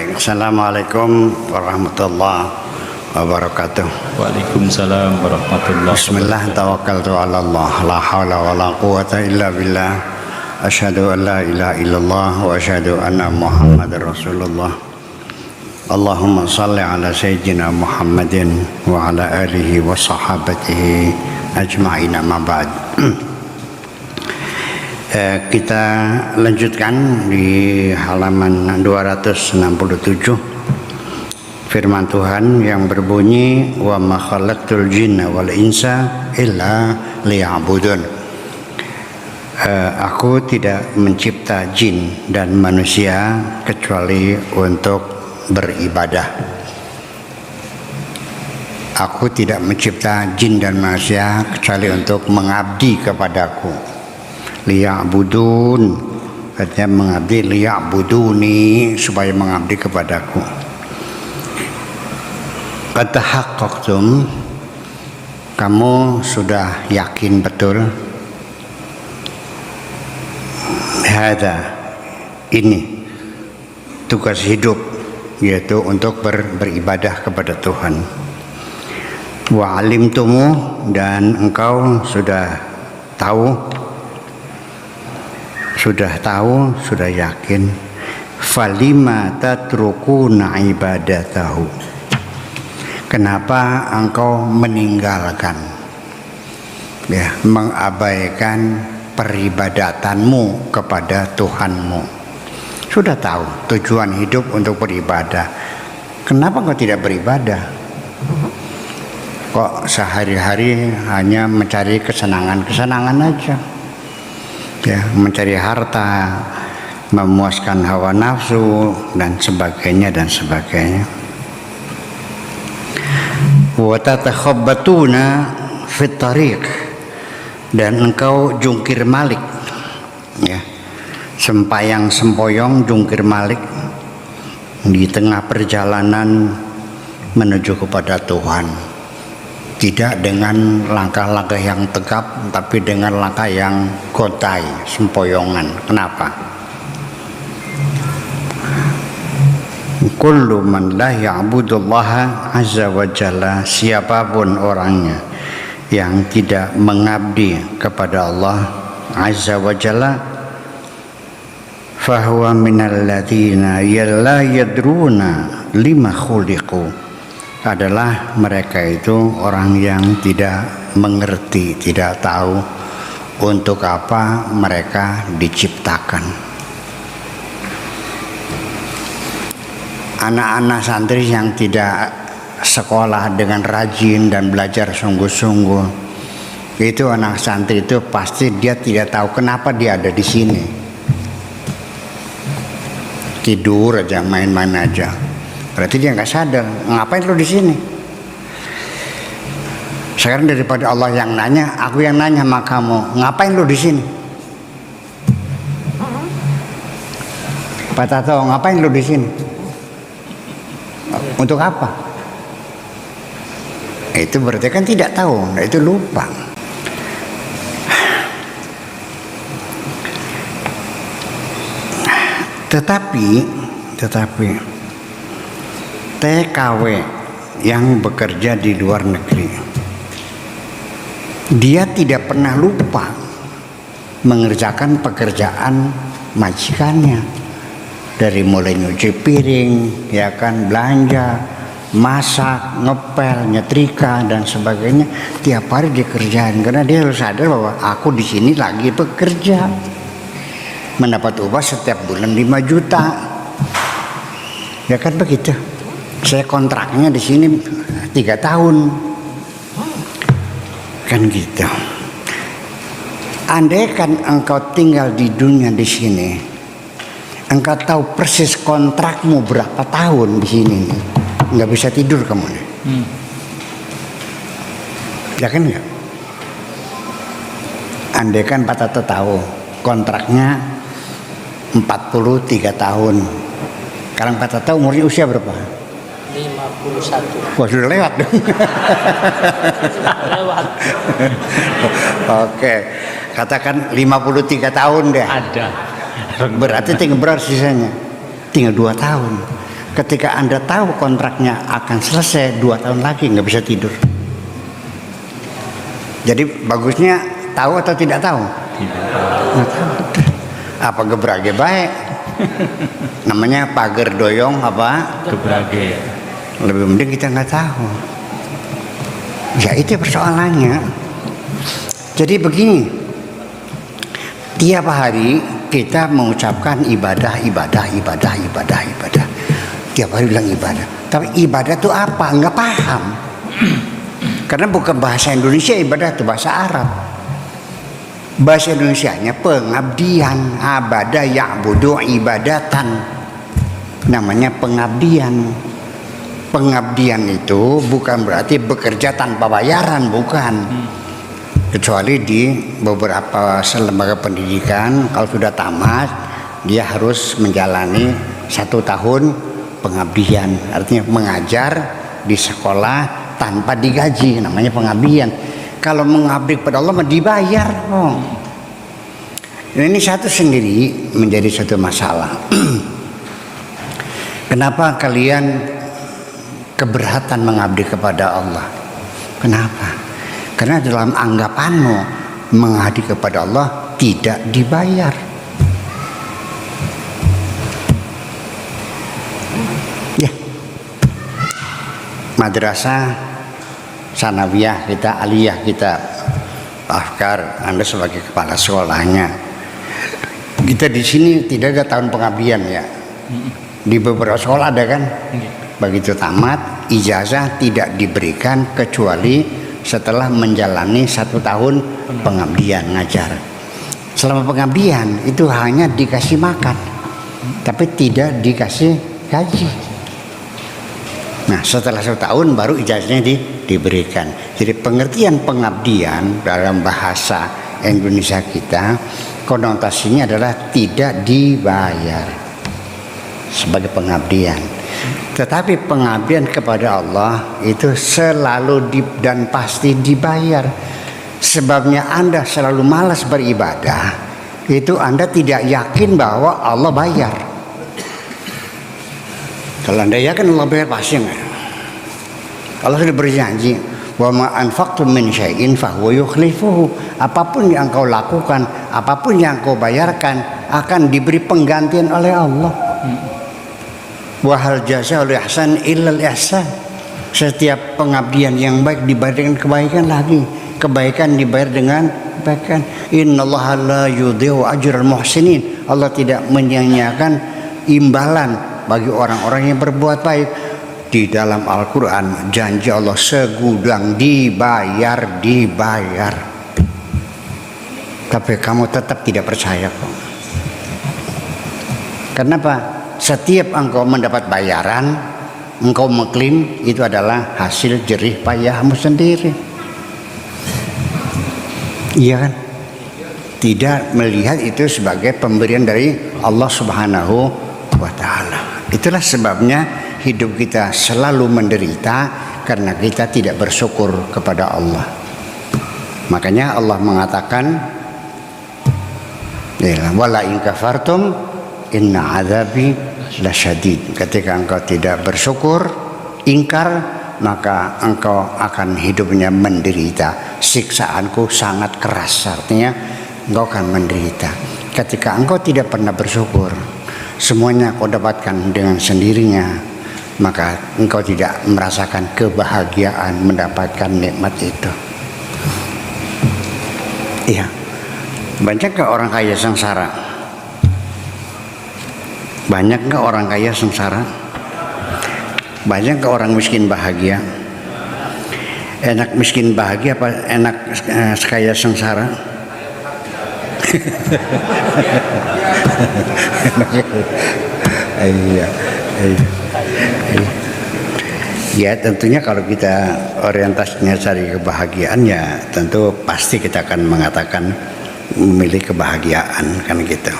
Baik, Assalamualaikum warahmatullahi wabarakatuh. Waalaikumsalam warahmatullahi wabarakatuh. Bismillah, tawakkaltu ala Allah, la hawla wa la quwata illa billah. Asyhadu an la ilaha illallah wa asyhadu anna Muhammadar Rasulullah. Allahumma salli ala sayyidina Muhammadin wa ala alihi wa sahabatihi ajma'in, amma ba'd. Kita lanjutkan di halaman 267 firman Tuhan yang berbunyi wa ma khalaqtul jinna wal insa illa liya'budun. Aku tidak mencipta jin dan manusia kecuali untuk beribadah. Aku tidak mencipta jin dan manusia kecuali untuk mengabdi kepadaku. Liya'budun, artinya mengabdi, liya'buduni, supaya mengabdi kepadaku. Qad tahaqqaqtum, kamu sudah yakin betul. Hadza, ini tugas hidup, yaitu untuk beribadah kepada Tuhan. Wa alimtumu, dan engkau sudah tahu, sudah yakin. Falima tatrukuna ibadatahu, kenapa engkau meninggalkan, mengabaikan peribadatanmu kepada Tuhanmu? Sudah tahu tujuan hidup untuk beribadah, kenapa engkau tidak beribadah? Kok sehari-hari hanya mencari kesenangan aja, mencari harta, memuaskan hawa nafsu dan sebagainya. Wa tatakhabbatuna fit tariq, dan engkau jungkir malik, sempayang sempoyong jungkir malik di tengah perjalanan menuju kepada Tuhan. Tidak dengan langkah-langkah yang tegap, tapi dengan langkah yang gontai, sempoyongan. Kenapa? Kullu man la ya'budullaha azza wa jalla, siapapun orangnya yang tidak mengabdi kepada Allah azza wa jalla, fahuwa minal ladzina la yadruna lima khuliqu, adalah mereka itu orang yang tidak mengerti, tidak tahu untuk apa mereka diciptakan. Anak-anak santri yang tidak sekolah dengan rajin dan belajar sungguh-sungguh, itu anak santri itu pasti dia tidak tahu kenapa dia ada di sini. Tidur aja, main-main aja. Berarti dia nggak sadar, ngapain lo di sini? Sekarang daripada Allah yang nanya, aku yang nanya sama kamu, ngapain lo di sini? Pak Tato, ngapain lo di sini? Untuk apa? Itu berarti kan tidak tahu, itu lupa. Tetapi TKW yang bekerja di luar negeri, dia tidak pernah lupa mengerjakan pekerjaan majikannya, dari mulai nyuci piring, belanja, masak, ngepel, nyetrika dan sebagainya. Tiap hari dikerjain karena dia harus sadar bahwa aku di sini lagi bekerja, mendapat upah setiap bulan 5 juta, begitu. Saya kontraknya di sini 3 tahun, kan gitu. Andai kan engkau tinggal di dunia di sini, engkau tahu persis kontrakmu berapa tahun di sini, nggak bisa tidur kamu nih. Ya kan nggak? Andai kan Pak Tato tahu kontraknya 43 tahun. Sekarang Pak Tato umurnya usia berapa? 51. Wah, sudah lewat dong. Lewat. Oke, katakan 53 tahun deh. Ada. Berarti tinggal berapa sisanya? Tinggal 2 tahun. Ketika Anda tahu kontraknya akan selesai 2 tahun lagi, nggak bisa tidur. Jadi bagusnya tahu atau tidak tahu? Nggak tahu. Apa gebrage baik? Namanya pagar doyong apa? Gebrage. Lebih mending kita nggak tahu. Ya itu persoalannya. Jadi begini, tiap hari kita mengucapkan ibadah. Tiap hari bilang ibadah. Tapi ibadah itu apa? Nggak paham. Karena bukan bahasa Indonesia ibadah, itu bahasa Arab. Bahasa Indonesianya pengabdian, abada ya'budu ibadatan. Namanya pengabdian. Pengabdian itu bukan berarti bekerja tanpa bayaran, bukan. Kecuali di beberapa lembaga pendidikan, kalau sudah tamat dia harus menjalani 1 tahun pengabdian. Artinya mengajar di sekolah tanpa digaji, namanya pengabdian. Kalau mengabdi kepada Allah dibayar. Ini satu sendiri menjadi satu masalah. Kenapa kalian keberatan mengabdi kepada Allah? Kenapa? Karena dalam anggapanmu mengabdi kepada Allah tidak dibayar. Ya, madrasah sanawiyah kita, aliyah kita, Afkar, Anda sebagai kepala sekolahnya. Kita di sini tidak ada tahun pengabdian ya. Di beberapa sekolah ada kan? Begitu tamat, ijazah tidak diberikan kecuali setelah menjalani 1 tahun pengabdian ngajar. Selama pengabdian itu hanya dikasih makan, tapi tidak dikasih gaji. Nah, setelah 1 tahun baru ijazahnya diberikan. Jadi pengertian pengabdian dalam bahasa Indonesia kita, konotasinya adalah tidak dibayar sebagai pengabdian. Tetapi pengabdian kepada Allah itu selalu dan pasti dibayar. Sebabnya Anda selalu malas beribadah, itu Anda tidak yakin bahwa Allah bayar. Kalau Anda yakin Allah bayar, pasti enggak. Allah sudah berjanji, wa ma anfaqtum min syai'in fahuwa yukhlifuhu. Apapun yang kau lakukan, apapun yang kau bayarkan akan diberi penggantian oleh Allah. Wa hal jazaa'ul ihsan illal ihsan. Setiap pengabdian yang baik dibayar dengan kebaikan lagi. Kebaikan dibayar dengan kebaikan. Innallaha la yudhi'u ajral muhsinin. Allah tidak menyia-nyiakan imbalan bagi orang-orang yang berbuat baik. Di dalam Al-Quran janji Allah segudang dibayar. Tapi kamu tetap tidak percaya kok. Kenapa? Setiap engkau mendapat bayaran, engkau mengklaim itu adalah hasil jerih payahmu sendiri. Iya kan? Tidak melihat itu sebagai pemberian dari Allah Subhanahu wa Ta'ala. Itulah sebabnya hidup kita selalu menderita karena kita tidak bersyukur kepada Allah. Makanya Allah mengatakan, wala in kafartum inna azabi lasyadid. Ketika engkau tidak bersyukur, ingkar, maka engkau akan hidupnya menderita. Siksaanku sangat keras, artinya engkau akan menderita. Ketika engkau tidak pernah bersyukur, semuanya kau dapatkan dengan sendirinya, maka engkau tidak merasakan kebahagiaan mendapatkan nikmat itu. Iya. Banyakkah orang kaya sengsara? Banyakkah orang kaya sengsara? Banyakkah orang miskin bahagia? Enak miskin bahagia apa enak kaya sengsara? Iya. Ya tentunya kalau kita orientasinya cari kebahagiaan, ya tentu pasti kita akan mengatakan memilih kebahagiaan, kan gitu.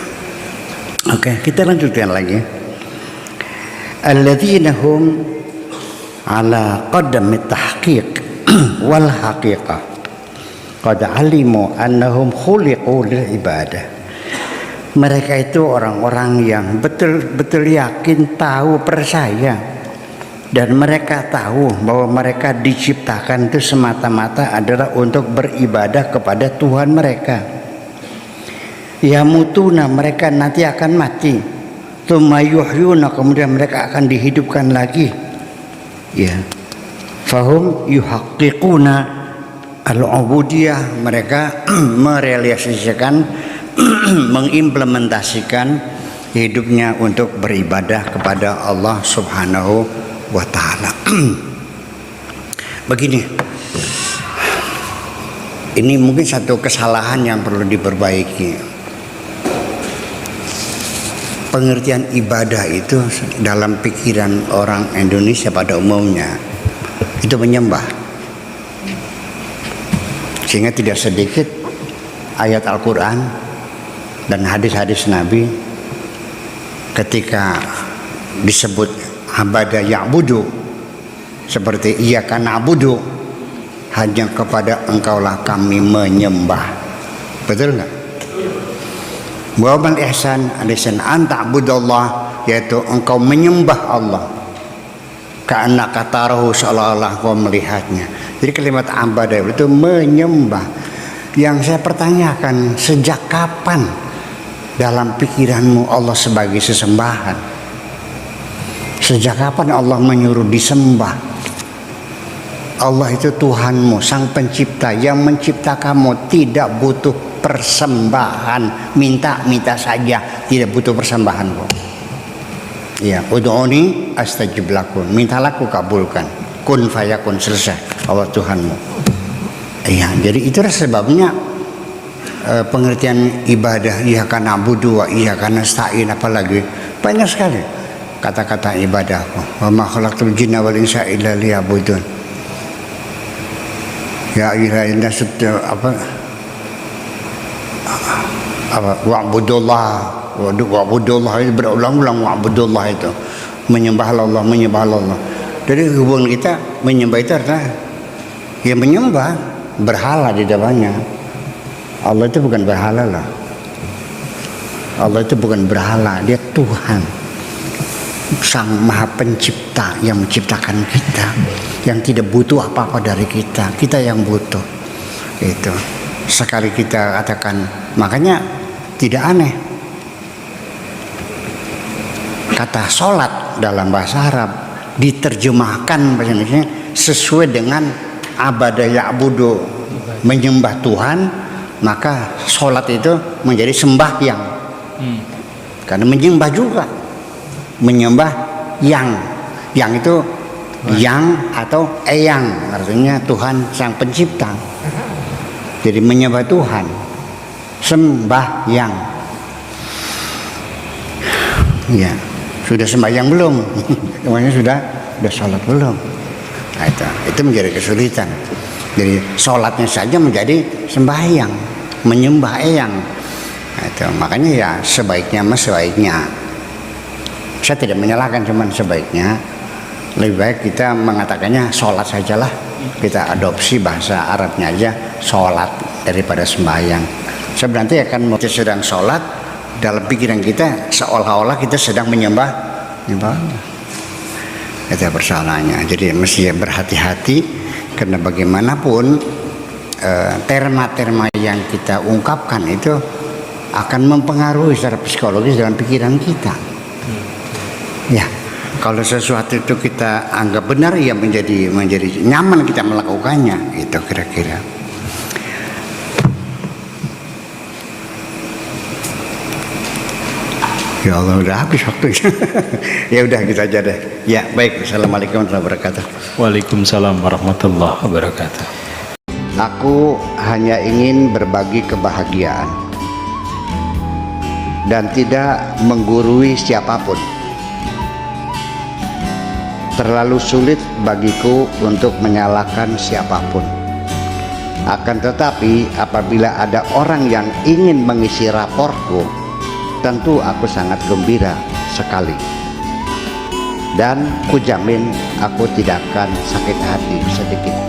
Oke, kita lanjutkan lagi. Alladzina hum ala qadami tahqiq wal haqiqah qad alimu annahum khuliqu lil ibadah Mereka itu orang-orang yang betul-betul yakin, tahu, percaya, dan mereka tahu bahwa mereka diciptakan itu semata-mata adalah untuk beribadah kepada Tuhan mereka. Yamutuna, mereka nanti akan mati. Tsumma yuhyuna, kemudian mereka akan dihidupkan lagi. Ya. Fahum yuhaqqiquna al-ubudiyah, mereka merealisasikan mengimplementasikan hidupnya untuk beribadah kepada Allah Subhanahu wa ta'ala. Begini, ini mungkin satu kesalahan yang perlu diperbaiki. Pengertian ibadah itu dalam pikiran orang Indonesia pada umumnya itu menyembah, sehingga tidak sedikit ayat Al-Quran dan hadis-hadis Nabi ketika disebut abada ya'budu, seperti iyyaka na'budu, hanya kepada engkaulah kami menyembah. Betul nggak? Wa mal ihsan alisan anta abudallah, yaitu engkau menyembah Allah ka'annaka tarahu, seolah-olah kau melihatnya. Jadi kalimat abada itu menyembah. Yang saya pertanyakan, sejak kapan dalam pikiranmu Allah sebagai sesembahan? Sejak kapan Allah menyuruh disembah? Allah itu Tuhanmu, Sang Pencipta yang mencipta kamu, tidak butuh persembahan. Minta saja, tidak butuh persembahan kok. Ya, ud'uni astajib lakum, mintalah aku kabulkan. Kun fayakun, selesai. Allah Tuhanmu. Iya, jadi itulah sebabnya pengertian ibadah iyyaka na'budu wa iyyaka nasta'in, apalagi banyak sekali kata-kata ibadah. Wa ma khalaqtul jinna wal insa illa liya'budun. Ya ayyuhan nas wa'budullah itu berulang-ulang, wa'budullah itu menyembah Allah. Jadi hubungan kita menyembah itu adalah ya menyembah berhala di depannya. Allah itu bukan berhala lah. Allah itu bukan berhala, dia Tuhan, Sang Maha Pencipta yang menciptakan kita, yang tidak butuh apa-apa dari kita. Kita yang butuh. Itu sekali kita katakan, makanya tidak aneh kata sholat dalam bahasa Arab diterjemahkan bahasa Indonesia sesuai dengan abada ya'budu, menyembah Tuhan, maka sholat itu menjadi sembahyang. Karena menyembah juga, menyembah yang itu yang atau eyang, artinya Tuhan Sang Pencipta. Jadi menyembah Tuhan, sembahyang. Ya, sudah sembahyang belum? Namanya sudah sholat belum? Nah, itu menjadi kesulitan. Jadi sholatnya saja menjadi sembahyang, menyembah eyang. Nah, itu makanya ya sebaiknya saya tidak menyalahkan, cuman sebaiknya lebih baik kita mengatakannya sholat sajalah. Kita adopsi bahasa Arabnya aja sholat daripada sembahyang. Sebenarnya akan kita sedang sholat, dalam pikiran kita seolah-olah kita sedang menyembah. Itu persoalannya. Jadi mesti berhati-hati, karena bagaimanapun terma-terma yang kita ungkapkan itu akan mempengaruhi secara psikologis dalam pikiran kita. Ya, kalau sesuatu itu kita anggap benar, ya menjadi nyaman kita melakukannya. Itu kira-kira. Ya Allah, udah habis waktunya. Ya udah kita aja deh. Ya baik. Assalamualaikum warahmatullahi wabarakatuh. Waalaikumsalam warahmatullahi wabarakatuh. Aku hanya ingin berbagi kebahagiaan dan tidak menggurui siapapun. Terlalu sulit bagiku untuk menyalahkan siapapun. Akan tetapi apabila ada orang yang ingin mengisi raportku, tentu aku sangat gembira sekali. Dan kujamin aku tidak akan sakit hati sedikit.